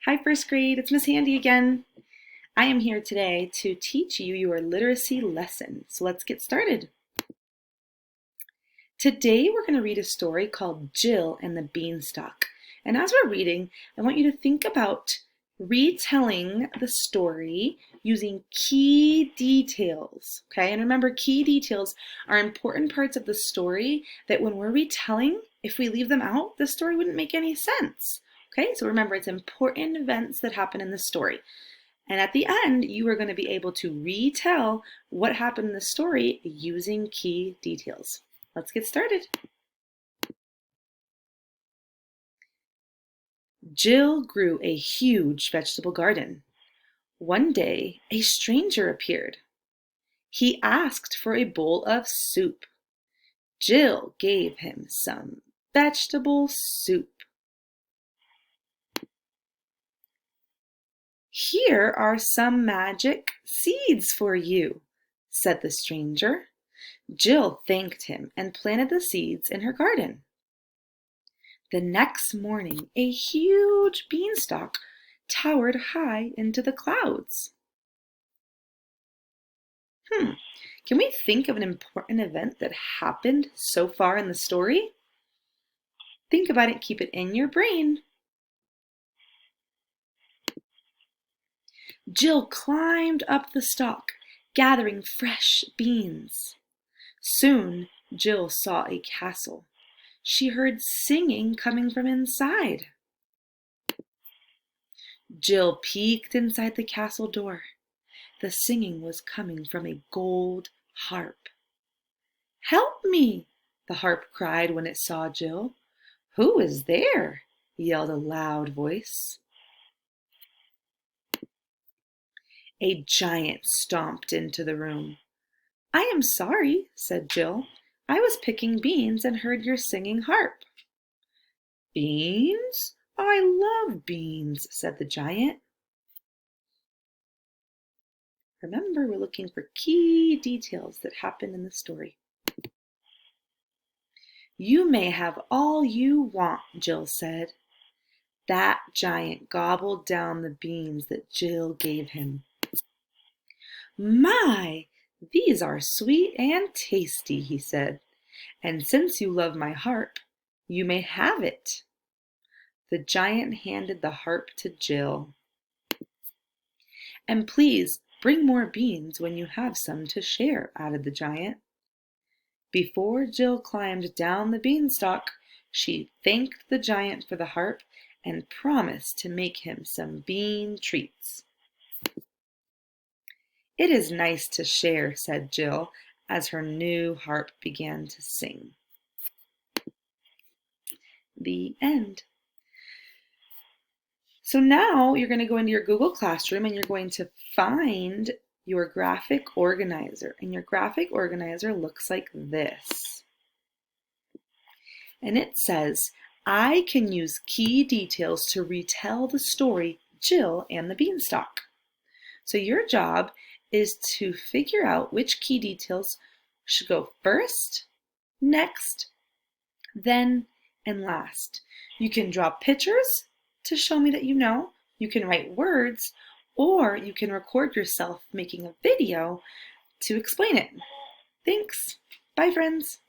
Hi, first grade. It's Miss Handy again. I am here today to teach you your literacy lesson. So let's get started. Today we're going to read a story called Jill and the Beanstalk. And as we're reading, I want you to think about retelling the story using key details. Okay, and remember, key details are important parts of the story that when we're retelling, if we leave them out, the story wouldn't make any sense. Okay, so remember, it's important events that happen in the story. And at the end, you are going to be able to retell what happened in the story using key details. Let's get started. Jill grew a huge vegetable garden. One day, a stranger appeared. He asked for a bowl of soup. Jill gave him some vegetable soup. Here are some magic seeds for you, said the stranger. Jill thanked him and planted the seeds in her garden. The next morning, a huge beanstalk towered high into the clouds. Can we think of an important event that happened so far in the story? Think about it, keep it in your brain. Jill climbed up the stalk, gathering fresh beans. Soon, Jill saw a castle. She heard singing coming from inside. Jill peeked inside the castle door. The singing was coming from a gold harp. "Help me!" the harp cried when it saw Jill. "Who is there?" yelled a loud voice. A giant stomped into the room. "I am sorry," said Jill. "I was picking beans and heard your singing harp." "Beans? I love beans," said the giant. Remember, we're looking for key details that happen in the story. "You may have all you want," Jill said. That giant gobbled down the beans that Jill gave him. "My, these are sweet and tasty," he said. "And since you love my harp, you may have it." The giant handed the harp to Jill. "And please bring more beans when you have some to share," added the giant. Before Jill climbed down the beanstalk, she thanked the giant for the harp and promised to make him some bean treats. "It is nice to share," said Jill as her new harp began to sing. The end. So now you're going to go into your Google Classroom and you're going to find your graphic organizer. And your graphic organizer looks like this. And it says, "I can use key details to retell the story Jill and the Beanstalk." So your job is to figure out which key details should go first, next, then, and last. You can draw pictures to show me that you know. You can write words, or you can record yourself making a video to explain it. Thanks. Bye, friends.